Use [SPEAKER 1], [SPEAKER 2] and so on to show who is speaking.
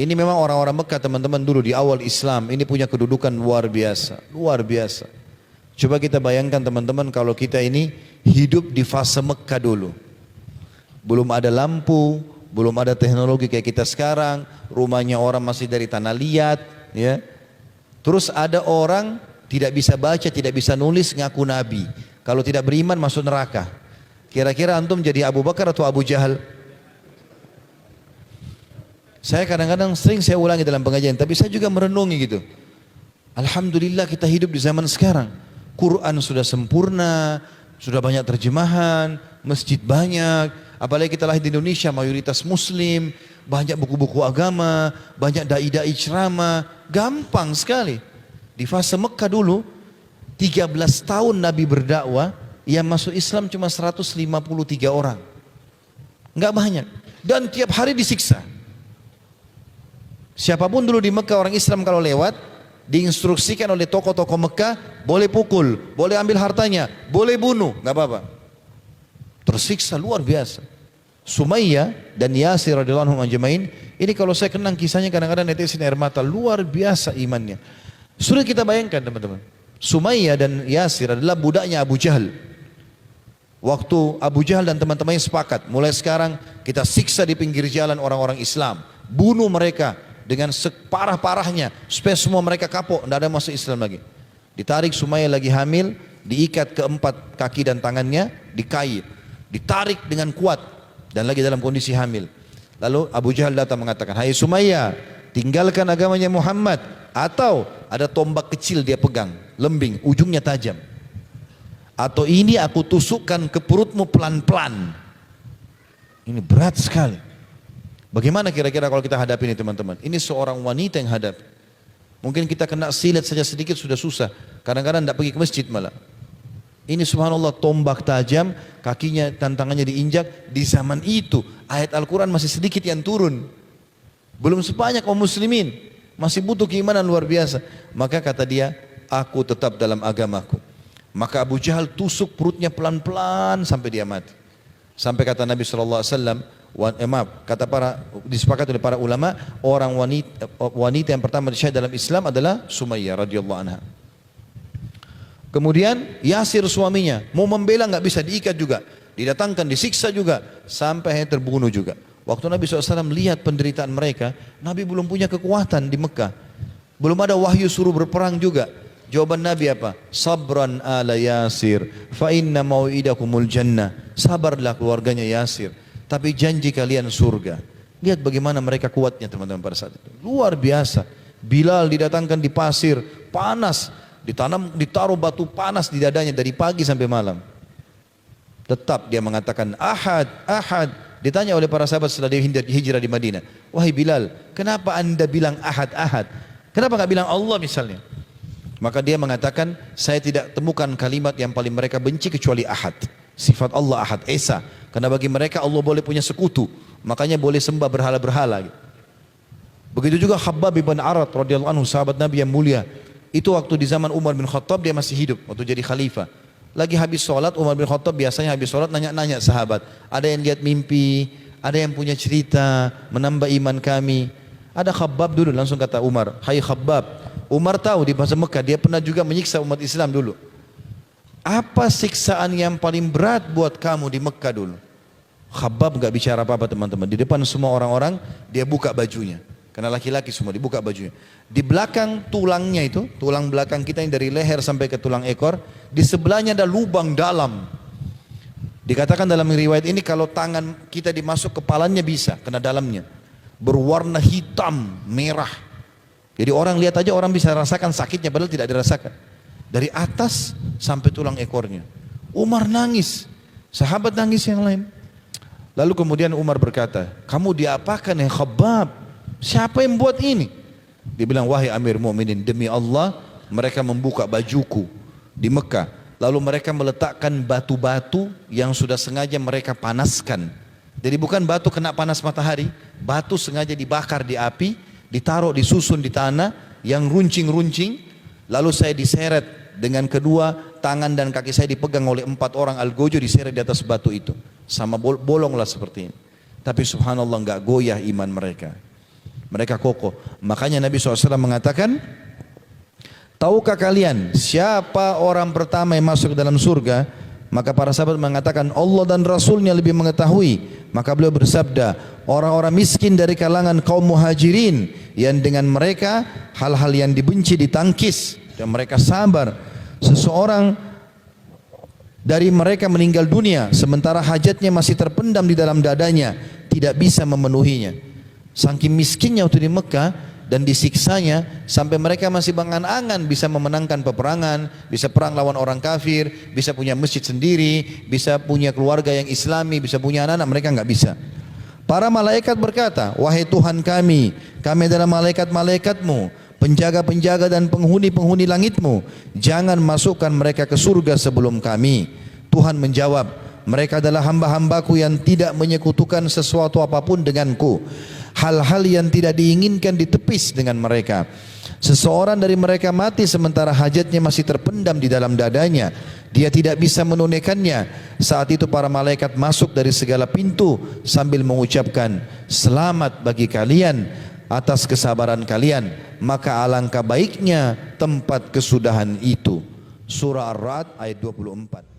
[SPEAKER 1] Ini memang orang-orang Mekah teman-teman dulu di awal Islam ini punya kedudukan luar biasa, luar biasa. Coba kita bayangkan teman-teman kalau kita ini hidup di fase Mekah dulu. Belum ada lampu, belum ada teknologi kayak kita sekarang, rumahnya orang masih dari tanah liat, ya. Terus ada orang tidak bisa baca, tidak bisa nulis, ngaku nabi. Kalau tidak beriman masuk neraka. Kira-kira antum jadi Abu Bakar atau Abu Jahal? Saya kadang-kadang sering saya ulangi dalam pengajian, tapi saya juga merenungi gitu. Alhamdulillah kita hidup di zaman sekarang. Quran sudah sempurna, sudah banyak terjemahan, masjid banyak. Apalagi kita lahir di Indonesia, mayoritas Muslim, banyak buku-buku agama, banyak dai-dai ceramah, gampang sekali. Di fase Mekah dulu, 13 tahun Nabi berdakwah, yang masuk Islam cuma 153 orang. Enggak banyak. Dan tiap hari disiksa. Siapapun dulu di Mekah orang Islam kalau lewat, diinstruksikan oleh tokoh-tokoh Mekah, boleh pukul, boleh ambil hartanya, boleh bunuh, nggak apa-apa. Tersiksa luar biasa. Sumayyah dan Yasir radhiyallahu anhum ajmain, ini kalau saya kenang kisahnya kadang-kadang netizen air mata, luar biasa imannya. Sudah kita bayangkan teman-teman, Sumayyah dan Yasir adalah budaknya Abu Jahal. Waktu Abu Jahal dan teman-temannya sepakat, mulai sekarang kita siksa di pinggir jalan orang-orang Islam, bunuh mereka dengan separah-parahnya supaya semua mereka kapok, tidak ada masuk Islam lagi. Ditarik Sumayyah lagi hamil, diikat keempat kaki dan tangannya, dikait, ditarik dengan kuat dan lagi dalam kondisi hamil. Lalu Abu Jahal datang mengatakan, hai Sumayyah, tinggalkan agamanya Muhammad, atau ada tombak kecil dia pegang, lembing, ujungnya tajam, atau ini aku tusukkan ke perutmu pelan-pelan. Ini berat sekali. Bagaimana kira-kira kalau kita hadapi ini teman-teman? Ini seorang wanita yang hadap. Mungkin kita kena silet saja sedikit sudah susah. Kadang-kadang tidak pergi ke masjid malah. Ini subhanallah tombak tajam, kakinya tantangannya diinjak. Di zaman itu ayat Al-Quran masih sedikit yang turun. Belum sebanyak kaum muslimin. Masih butuh keimanan luar biasa. Maka kata dia, aku tetap dalam agamaku. Maka Abu Jahal tusuk perutnya pelan-pelan sampai dia mati. Sampai kata Nabi SAW, disepakati oleh para ulama, orang wanita yang pertama disyahid dalam Islam adalah Sumayyah radhiyallahu anha. Kemudian Yasir suaminya mau membela nggak bisa, diikat juga, didatangkan, disiksa juga, sampai akhirnya terbunuh juga. Waktu Nabi SAW lihat penderitaan mereka, Nabi belum punya kekuatan di Mekah, belum ada wahyu suruh berperang juga. Jawaban Nabi apa? Sabran ala Yasir, fa inna mau'idakumul jannah. Sabarlah keluarganya Yasir, tapi janji kalian surga. Lihat bagaimana mereka kuatnya teman-teman pada saat itu. Luar biasa. Bilal didatangkan di pasir, panas, ditaruh batu panas di dadanya dari pagi sampai malam. Tetap dia mengatakan ahad, ahad. Ditanya oleh para sahabat setelah dia hijrah di Madinah, wahai Bilal, kenapa anda bilang ahad, ahad? Kenapa nggak bilang Allah misalnya? Maka dia mengatakan, saya tidak temukan kalimat yang paling mereka benci kecuali ahad. Sifat Allah ahad, esa. Karena bagi mereka Allah boleh punya sekutu, makanya boleh sembah berhala-berhala. Begitu juga Khabbab bin Arat radhiyallahu anhu, sahabat Nabi yang mulia. Itu waktu di zaman Umar bin Khattab dia masih hidup, waktu jadi khalifah. Lagi habis sholat, Umar bin Khattab biasanya habis sholat nanya-nanya sahabat. Ada yang lihat mimpi, ada yang punya cerita, menambah iman kami. Ada Khabbab dulu, langsung kata Umar, hai Khabbab. Umar tahu di masa Mekah dia pernah juga menyiksa umat Islam dulu. Apa siksaan yang paling berat buat kamu di Mekah dulu? Khabbab gak bicara apa-apa teman-teman. Di depan semua orang-orang dia buka bajunya. Karena laki-laki semua dibuka bajunya. Di belakang tulangnya itu, tulang belakang kita yang dari leher sampai ke tulang ekor, di sebelahnya ada lubang dalam. Dikatakan dalam riwayat ini kalau tangan kita dimasuk kepalanya bisa, kena dalamnya. Berwarna hitam, merah. Jadi orang lihat aja orang bisa rasakan sakitnya padahal tidak dirasakan. Dari atas sampai tulang ekornya. Umar nangis, sahabat nangis yang lain. Lalu kemudian Umar berkata, kamu diapakan ya Khabbab? Siapa yang buat ini? Dia bilang, wahai Amir Mu'minin, demi Allah mereka membuka bajuku di Mekah. Lalu mereka meletakkan batu-batu yang sudah sengaja mereka panaskan. Jadi bukan batu kena panas matahari, batu sengaja dibakar di api, ditaruh, disusun di tanah yang runcing-runcing, lalu saya diseret dengan kedua tangan dan kaki saya dipegang oleh 4 orang algojo, diseret di atas batu itu, sama bolonglah seperti ini. Tapi subhanallah enggak goyah iman mereka. mereka kokoh. Makanya Nabi SAW mengatakan, tahukah kalian siapa orang pertama yang masuk ke dalam surga? Maka para sahabat mengatakan Allah dan Rasulnya lebih mengetahui. Maka beliau bersabda, orang-orang miskin dari kalangan kaum muhajirin yang dengan mereka hal-hal yang dibenci ditangkis dan mereka sabar. Seseorang dari mereka meninggal dunia sementara hajatnya masih terpendam di dalam dadanya, tidak bisa memenuhinya. Saking miskinnya waktu di Mekah dan disiksanya sampai mereka masih berangan-angan bisa memenangkan peperangan, bisa perang lawan orang kafir, bisa punya masjid sendiri, bisa punya keluarga yang islami, bisa punya anak-anak, mereka nggak bisa. Para malaikat berkata, wahai Tuhan kami adalah malaikat-malaikatmu, penjaga-penjaga dan penghuni-penghuni langitmu, jangan masukkan mereka ke surga sebelum kami. Tuhan menjawab, mereka adalah hamba-hambaku yang tidak menyekutukan sesuatu apapun denganku. Hal-hal yang tidak diinginkan ditepis dengan mereka. Seseorang dari mereka mati sementara hajatnya masih terpendam di dalam dadanya, dia tidak bisa menunaikannya. Saat itu para malaikat masuk dari segala pintu sambil mengucapkan, selamat bagi kalian atas kesabaran kalian, maka alangkah baiknya tempat kesudahan itu. Surah Ar-Ra'd ayat 24.